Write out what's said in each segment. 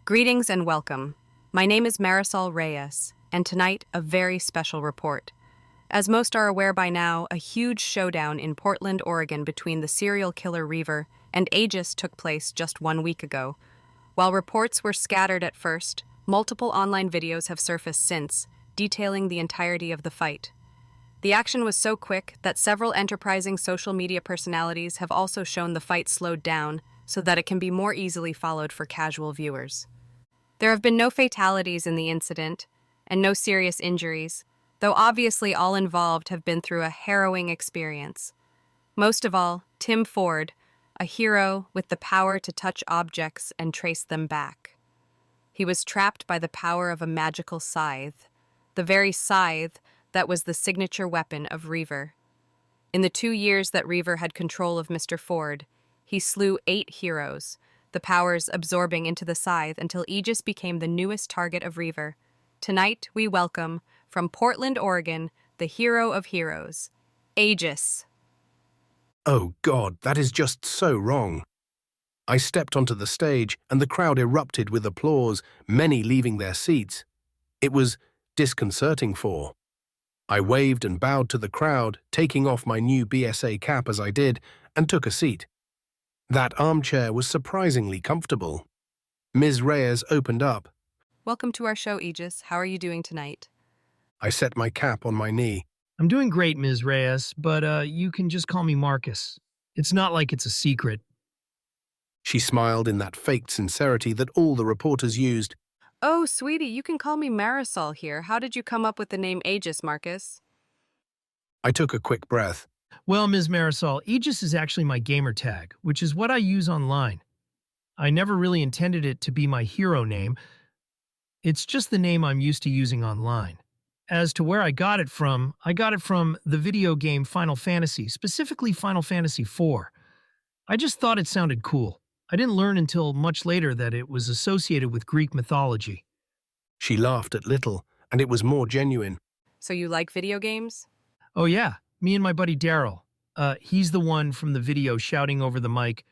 Greetings and welcome. My name is Marisol Reyes, and tonight a very special report. As most are aware by now, a huge showdown in Portland, Oregon between the serial killer Reaver and Aegis took place just 1 week ago. While reports were scattered at first, multiple online videos have surfaced since, detailing the entirety of the fight. The action was so quick that several enterprising social media personalities have also shown the fight slowed down so that it can be more easily followed for casual viewers. There have been no fatalities in the incident, and no serious injuries, though obviously all involved have been through a harrowing experience. Most of all, Tim Ford, a hero with the power to touch objects and trace them back. He was trapped by the power of a magical scythe, the very scythe that was the signature weapon of Reaver. In the 2 years that Reaver had control of Mr. Ford, he slew 8 heroes, the powers absorbing into the scythe until Aegis became the newest target of Reaver. Tonight, we welcome, from Portland, Oregon, the hero of heroes, Aegis. Oh God, that is just so wrong. I stepped onto the stage and the crowd erupted with applause, many leaving their seats. It was disconcerting for. I waved and bowed to the crowd, taking off my new BSA cap as I did, and took a seat. That armchair was surprisingly comfortable. Ms. Reyes opened up. Welcome to our show, Aegis. How are you doing tonight? I set my cap on my knee. I'm doing great, Ms. Reyes, but you can just call me Marcus. It's not like it's a secret. She smiled in that faked sincerity that all the reporters used. Oh, sweetie, you can call me Marisol here. How did you come up with the name Aegis, Marcus? I took a quick breath. Well, Ms. Marisol, Aegis is actually my gamer tag, which is what I use online. I never really intended it to be my hero name. It's just the name I'm used to using online. As to where I got it from the video game Final Fantasy, specifically Final Fantasy IV. I just thought it sounded cool. I didn't learn until much later that it was associated with Greek mythology. She laughed at little, and it was more genuine. So you like video games? Oh yeah, me and my buddy Daryl. He's the one from the video shouting over the mic,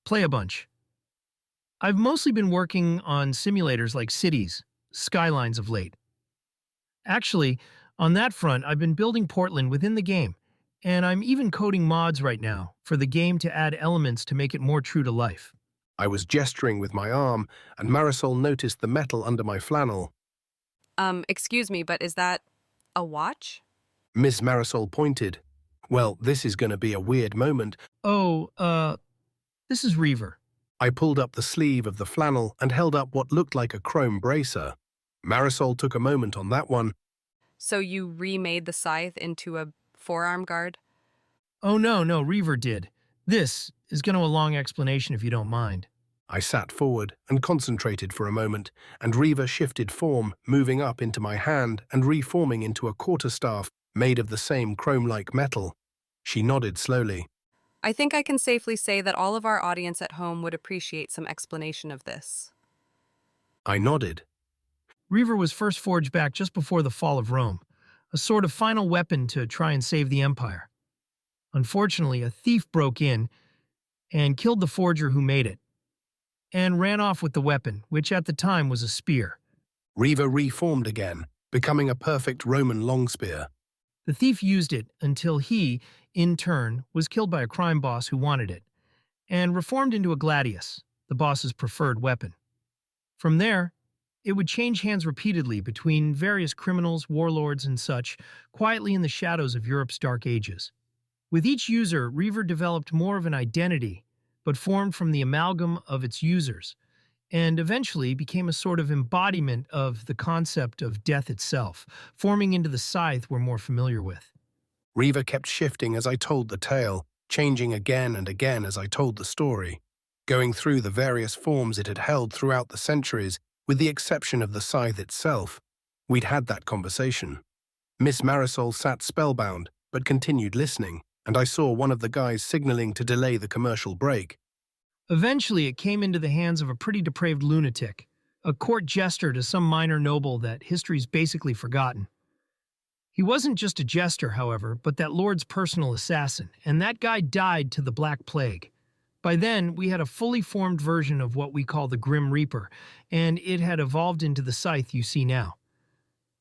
"Play a bunch." I've mostly been working on simulators like Cities, Skylines of late. Actually, on that front, I've been building Portland within the game, and I'm even coding mods right now for the game to add elements to make it more true to life. I was gesturing with my arm, and Marisol noticed the metal under my flannel. Excuse me, but is that a watch? Miss Marisol pointed. Well, this is going to be a weird moment. Oh, this is Reaver. I pulled up the sleeve of the flannel and held up what looked like a chrome bracer. Marisol took a moment on that one. So you remade the scythe into a forearm guard? Oh no, Reaver did. This is going to a long explanation if you don't mind. I sat forward and concentrated for a moment, and Reaver shifted form, moving up into my hand and reforming into a quarterstaff made of the same chrome-like metal. She nodded slowly. I think I can safely say that all of our audience at home would appreciate some explanation of this. I nodded. Reaver was first forged back just before the fall of Rome, a sort of final weapon to try and save the empire. Unfortunately, a thief broke in and killed the forger who made it, and ran off with the weapon, which at the time was a spear. Reaver reformed again, becoming a perfect Roman long spear. The thief used it until he, in turn, was killed by a crime boss who wanted it, and reformed into a gladius, the boss's preferred weapon. From there, it would change hands repeatedly between various criminals, warlords, and such, quietly in the shadows of Europe's dark ages. With each user, Reaver developed more of an identity, but formed from the amalgam of its users, and eventually became a sort of embodiment of the concept of death itself, forming into the scythe we're more familiar with. Reaver kept shifting as I told the tale, changing again and again as I told the story, going through the various forms it had held throughout the centuries, with the exception of the scythe itself. We'd had that conversation. Miss Marisol sat spellbound, but continued listening, and I saw one of the guys signaling to delay the commercial break. Eventually, it came into the hands of a pretty depraved lunatic, a court jester to some minor noble that history's basically forgotten. He wasn't just a jester, however, but that lord's personal assassin, and that guy died to the Black Plague. By then, we had a fully formed version of what we call the Grim Reaper, and it had evolved into the scythe you see now.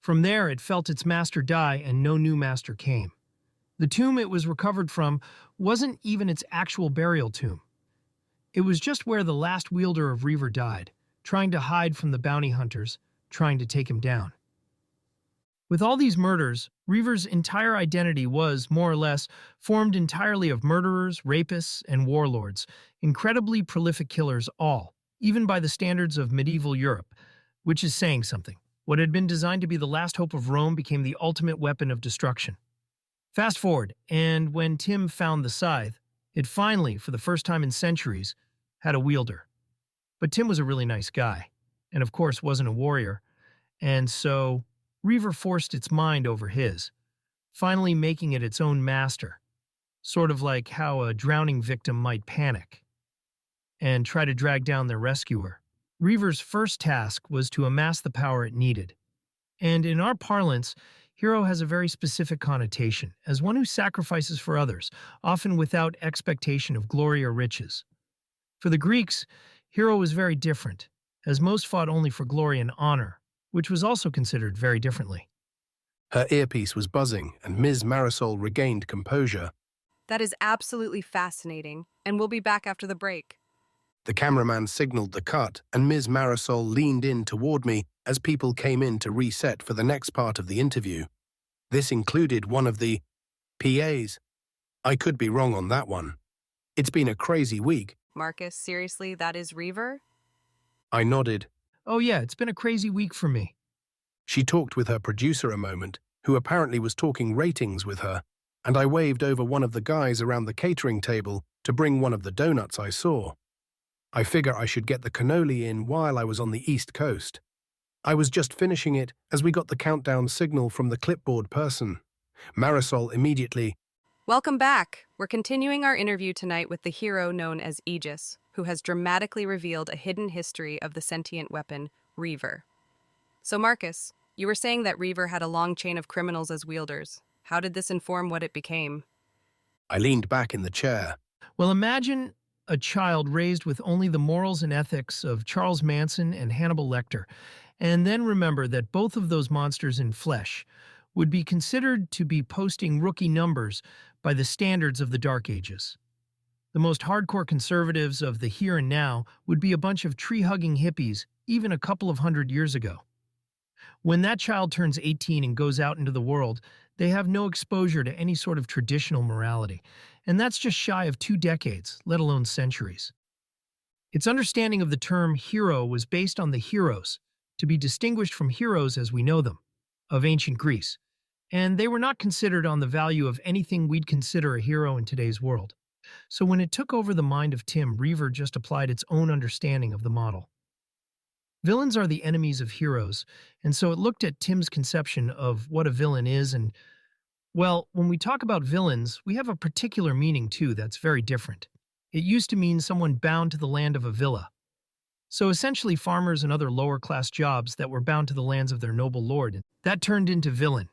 From there, it felt its master die and no new master came. The tomb it was recovered from wasn't even its actual burial tomb. It was just where the last wielder of Reaver died, trying to hide from the bounty hunters, trying to take him down. With all these murders, Reaver's entire identity was, more or less, formed entirely of murderers, rapists, and warlords, incredibly prolific killers all, even by the standards of medieval Europe, which is saying something. What had been designed to be the last hope of Rome became the ultimate weapon of destruction. Fast forward, and when Tim found the scythe, it finally, for the first time in centuries, had a wielder. But Tim was a really nice guy, and of course wasn't a warrior, and so Reaver forced its mind over his, finally making it its own master, sort of like how a drowning victim might panic and try to drag down their rescuer. Reaver's first task was to amass the power it needed. And in our parlance, hero has a very specific connotation, as one who sacrifices for others, often without expectation of glory or riches. For the Greeks, hero was very different, as most fought only for glory and honor, which was also considered very differently. Her earpiece was buzzing, and Ms. Marisol regained composure. That is absolutely fascinating, and we'll be back after the break. The cameraman signaled the cut, and Ms. Marisol leaned in toward me as people came in to reset for the next part of the interview. This included one of the PAs. I could be wrong on that one. It's been a crazy week. Marcus, seriously, that is Reaver? I nodded. Oh yeah, it's been a crazy week for me. She talked with her producer a moment, who apparently was talking ratings with her, and I waved over one of the guys around the catering table to bring one of the donuts I saw. I figure I should get the cannoli in while I was on the East Coast. I was just finishing it as we got the countdown signal from the clipboard person. Marisol immediately. Welcome back. We're continuing our interview tonight with the hero known as Aegis, who has dramatically revealed a hidden history of the sentient weapon, Reaver. So Marcus, you were saying that Reaver had a long chain of criminals as wielders. How did this inform what it became? I leaned back in the chair. Well, imagine a child raised with only the morals and ethics of Charles Manson and Hannibal Lecter, and then remember that both of those monsters in flesh would be considered to be posting rookie numbers by the standards of the Dark Ages. The most hardcore conservatives of the here and now would be a bunch of tree-hugging hippies even a couple of 100 years ago. When that child turns 18 and goes out into the world, they have no exposure to any sort of traditional morality, and that's just shy of 2 decades, let alone centuries. Its understanding of the term hero was based on the heroes, to be distinguished from heroes as we know them, of ancient Greece, and they were not considered on the value of anything we'd consider a hero in today's world. So when it took over the mind of Tim, Reaver just applied its own understanding of the model. Villains are the enemies of heroes, and so it looked at Tim's conception of what a villain is and, well, when we talk about villains, we have a particular meaning too that's very different. It used to mean someone bound to the land of a villa. So essentially farmers and other lower-class jobs that were bound to the lands of their noble lord. That turned into villain,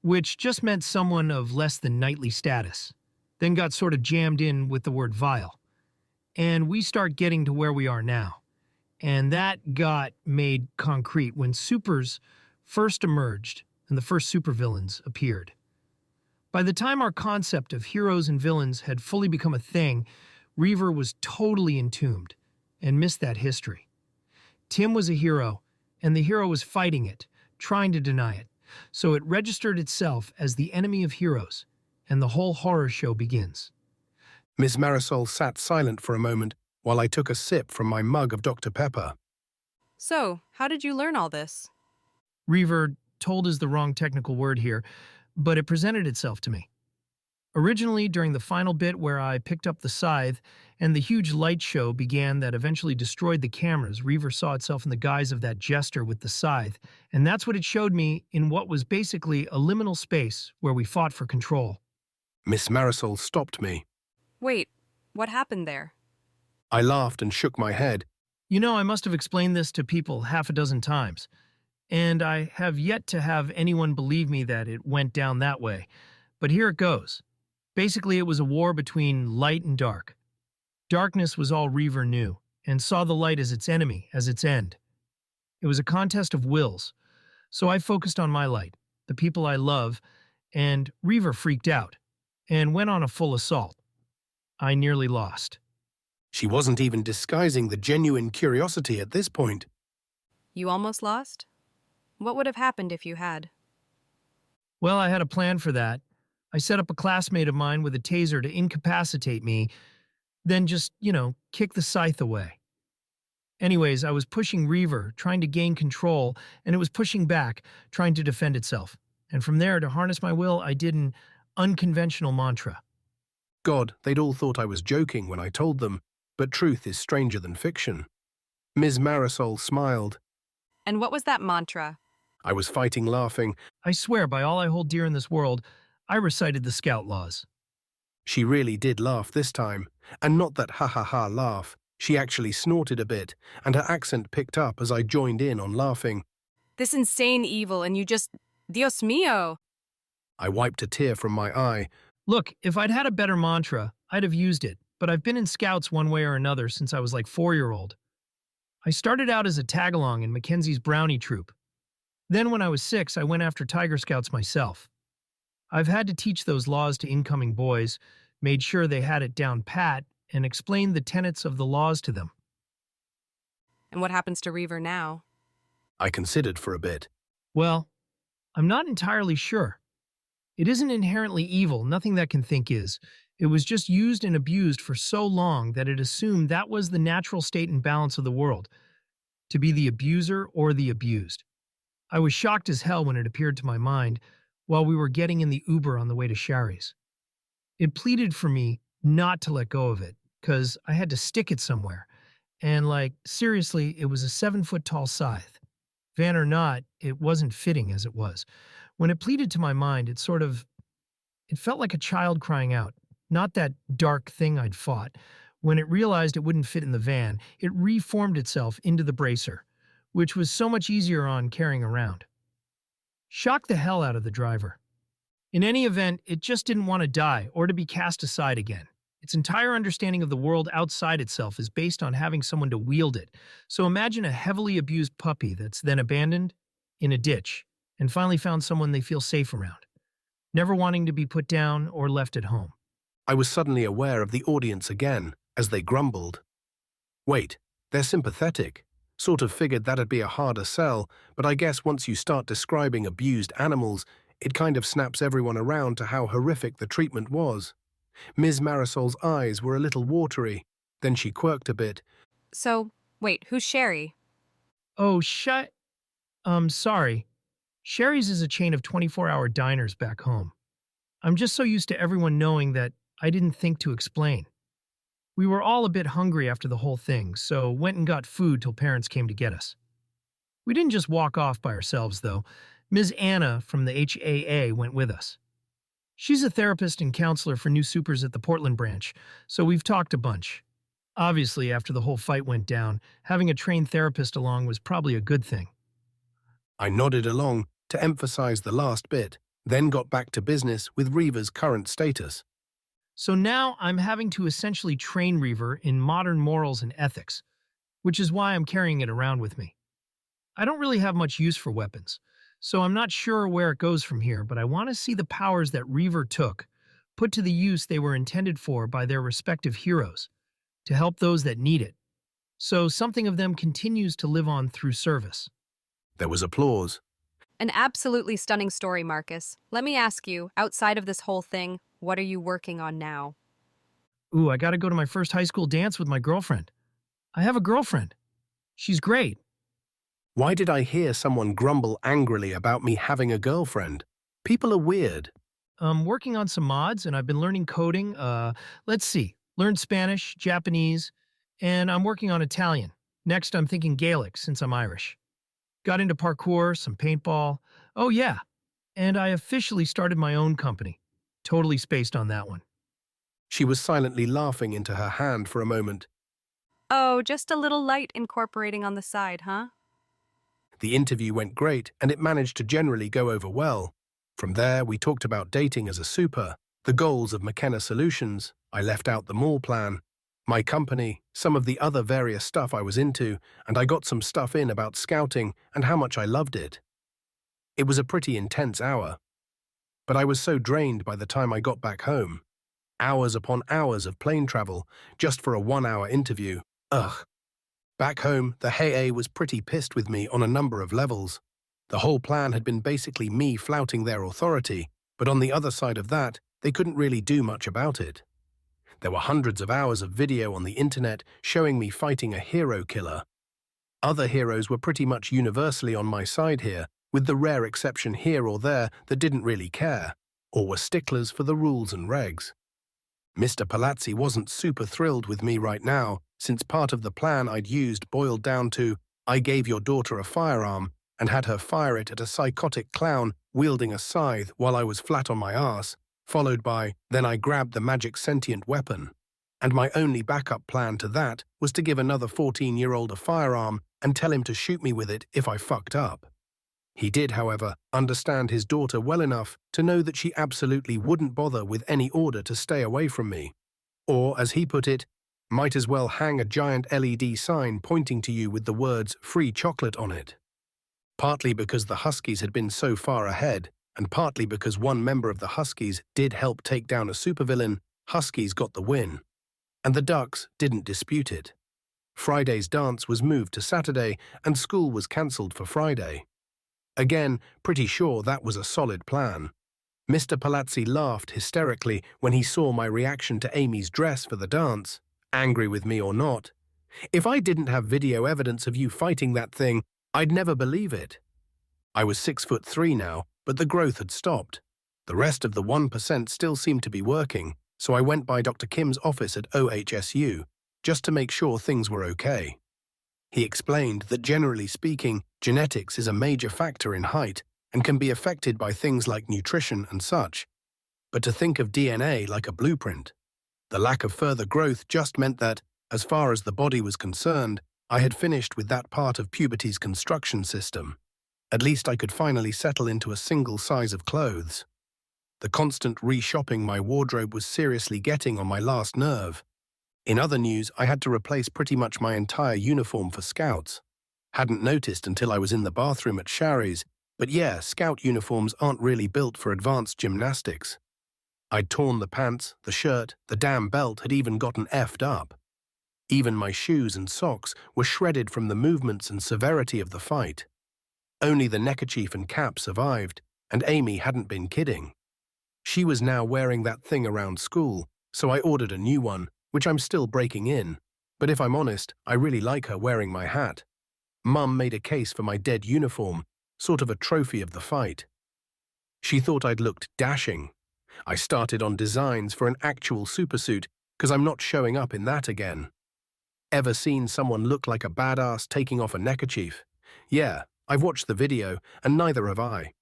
which just meant someone of less than knightly status, then got sort of jammed in with the word vile. And we start getting to where we are now. And that got made concrete when supers first emerged and the first supervillains appeared. By the time our concept of heroes and villains had fully become a thing, Reaver was totally entombed and missed that history. Tim was a hero, and the hero was fighting it, trying to deny it, so it registered itself as the enemy of heroes, and the whole horror show begins. Miss Marisol sat silent for a moment while I took a sip from my mug of Dr. Pepper. So, how did you learn all this? Reaver, told is the wrong technical word here, but it presented itself to me. Originally, during the final bit where I picked up the scythe and the huge light show began that eventually destroyed the cameras, Reaver saw itself in the guise of that jester with the scythe, and that's what it showed me in what was basically a liminal space where we fought for control. Miss Marisol stopped me. Wait, what happened there? I laughed and shook my head. You know, I must have explained this to people half a dozen times, and I have yet to have anyone believe me that it went down that way. But here it goes. Basically, it was a war between light and dark. Darkness was all Reaver knew, and saw the light as its enemy, as its end. It was a contest of wills, so I focused on my light, the people I love, and Reaver freaked out and went on a full assault. I nearly lost. She wasn't even disguising the genuine curiosity at this point. You almost lost? What would have happened if you had? Well, I had a plan for that. I set up a classmate of mine with a taser to incapacitate me, then just, kick the scythe away. Anyways, I was pushing Reaver, trying to gain control, and it was pushing back, trying to defend itself. And from there, to harness my will, I did an unconventional mantra. God, they'd all thought I was joking when I told them, but truth is stranger than fiction. Ms. Marisol smiled. And what was that mantra? I was fighting laughing. I swear by all I hold dear in this world, I recited the Scout laws. She really did laugh this time, and not that ha-ha-ha laugh. She actually snorted a bit, and her accent picked up as I joined in on laughing. This insane evil, and you just... Dios mío! I wiped a tear from my eye. Look, if I'd had a better mantra, I'd have used it, but I've been in Scouts one way or another since I was like 4-year-old. I started out as a tag-along in Mackenzie's Brownie Troop. Then when I was 6, I went after Tiger Scouts myself. I've had to teach those laws to incoming boys, made sure they had it down pat, and explained the tenets of the laws to them. And what happens to Reaver now? I considered for a bit. Well, I'm not entirely sure. It isn't inherently evil, nothing that can think is. It was just used and abused for so long that it assumed that was the natural state and balance of the world, to be the abuser or the abused. I was shocked as hell when it appeared to my mind while we were getting in the Uber on the way to Sherry's. It pleaded for me not to let go of it, because I had to stick it somewhere. And seriously, it was a 7-foot-tall scythe. Van or not, it wasn't fitting as it was. When it pleaded to my mind, it felt like a child crying out, not that dark thing I'd fought. When it realized it wouldn't fit in the van, it reformed itself into the bracer, which was so much easier on carrying around. Shocked the hell out of the driver. In any event, it just didn't want to die or to be cast aside again. Its entire understanding of the world outside itself is based on having someone to wield it. So imagine a heavily abused puppy that's then abandoned in a ditch and finally found someone they feel safe around, never wanting to be put down or left at home. I was suddenly aware of the audience again, as they grumbled. Wait, they're sympathetic. Sort of figured that'd be a harder sell, but I guess once you start describing abused animals, it kind of snaps everyone around to how horrific the treatment was. Ms. Marisol's eyes were a little watery. Then she quirked a bit. So, wait, who's Sherry? Oh, sorry. Sherry's is a chain of 24-hour diners back home. I'm just so used to everyone knowing that I didn't think to explain. We were all a bit hungry after the whole thing, so went and got food till parents came to get us. We didn't just walk off by ourselves, though. Ms. Anna from the HAA went with us. She's a therapist and counselor for new supers at the Portland branch, so we've talked a bunch. Obviously, after the whole fight went down, having a trained therapist along was probably a good thing. I nodded along to emphasize the last bit, then got back to business with Reaver's current status. So now I'm having to essentially train Reaver in modern morals and ethics, which is why I'm carrying it around with me. I don't really have much use for weapons, so I'm not sure where it goes from here, but I want to see the powers that Reaver took put to the use they were intended for by their respective heroes, to help those that need it. So something of them continues to live on through service. There was applause. An absolutely stunning story, Marcus. Let me ask you, outside of this whole thing, what are you working on now? Ooh, I gotta go to my first high school dance with my girlfriend. I have a girlfriend. She's great. Why did I hear someone grumble angrily about me having a girlfriend? People are weird. I'm working on some mods, and I've been learning coding. Let's see. Learned Spanish, Japanese, and I'm working on Italian. Next, I'm thinking Gaelic, since I'm Irish. Got into parkour, some paintball. Oh, yeah. And I officially started my own company. Totally spaced on that one. She was silently laughing into her hand for a moment. Oh, just a little light incorporating on the side, huh? The interview went great, and it managed to generally go over well. From there, we talked about dating as a super, the goals of McKenna Solutions. I left out the mall plan. my company, some of the other various stuff I was into, and I got some stuff in about scouting and how much I loved it. It was a pretty intense hour, but I was so drained by the time I got back home. Hours upon hours of plane travel, just for a 1-hour interview. Ugh. Back home, the HFY was pretty pissed with me on a number of levels. The whole plan had been basically me flouting their authority, but on the other side of that, they couldn't really do much about it. There were hundreds of hours of video on the internet showing me fighting a hero killer. Other heroes were pretty much universally on my side here, with the rare exception here or there that didn't really care, or were sticklers for the rules and regs. Mr. Palazzi wasn't super thrilled with me right now, since part of the plan I'd used boiled down to, I gave your daughter a firearm and had her fire it at a psychotic clown wielding a scythe while I was flat on my ass, followed by, then I grabbed the magic sentient weapon. And my only backup plan to that was to give another 14-year-old a firearm and tell him to shoot me with it if I fucked up. He did, however, understand his daughter well enough to know that she absolutely wouldn't bother with any order to stay away from me. Or, as he put it, might as well hang a giant LED sign pointing to you with the words "free chocolate" on it. Partly because the Huskies had been so far ahead, and partly because one member of the Huskies did help take down a supervillain, Huskies got the win. And the Ducks didn't dispute it. Friday's dance was moved to Saturday, and school was cancelled for Friday. Again, pretty sure that was a solid plan. Mr. Palazzi laughed hysterically when he saw my reaction to Amy's dress for the dance, angry with me or not. If I didn't have video evidence of you fighting that thing, I'd never believe it. I was 6'3" now, but the growth had stopped. The rest of the 1% still seemed to be working, so I went by Dr. Kim's office at OHSU, just to make sure things were okay. He explained that generally speaking, genetics is a major factor in height and can be affected by things like nutrition and such. But to think of DNA like a blueprint, the lack of further growth just meant that, as far as the body was concerned, I had finished with that part of puberty's construction system. At least I could finally settle into a single size of clothes. The constant re-shopping my wardrobe was seriously getting on my last nerve. In other news, I had to replace pretty much my entire uniform for Scouts. Hadn't noticed until I was in the bathroom at Shari's, but yeah, Scout uniforms aren't really built for advanced gymnastics. I'd torn the pants, the shirt, the damn belt had even gotten effed up. Even my shoes and socks were shredded from the movements and severity of the fight. Only the neckerchief and cap survived, and Amy hadn't been kidding. She was now wearing that thing around school, so I ordered a new one, which I'm still breaking in. But if I'm honest, I really like her wearing my hat. Mum made a case for my dead uniform, sort of a trophy of the fight. She thought I'd looked dashing. I started on designs for an actual supersuit, because I'm not showing up in that again. Ever seen someone look like a badass taking off a neckerchief? Yeah, I've watched the video, and neither have I.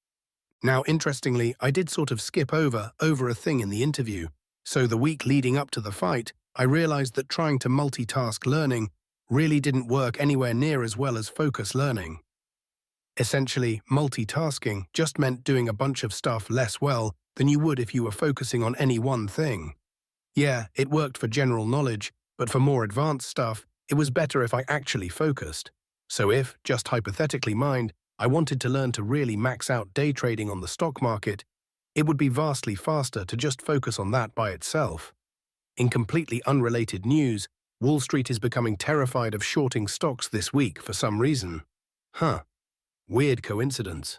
Now, interestingly, I did sort of skip over a thing in the interview, so the week leading up to the fight, I realized that trying to multitask learning really didn't work anywhere near as well as focus learning. Essentially, multitasking just meant doing a bunch of stuff less well than you would if you were focusing on any one thing. Yeah, it worked for general knowledge, but for more advanced stuff, it was better if I actually focused. So if, just hypothetically mind, I wanted to learn to really max out day trading on the stock market, it would be vastly faster to just focus on that by itself. In completely unrelated news, Wall Street is becoming terrified of shorting stocks this week for some reason. Weird coincidence.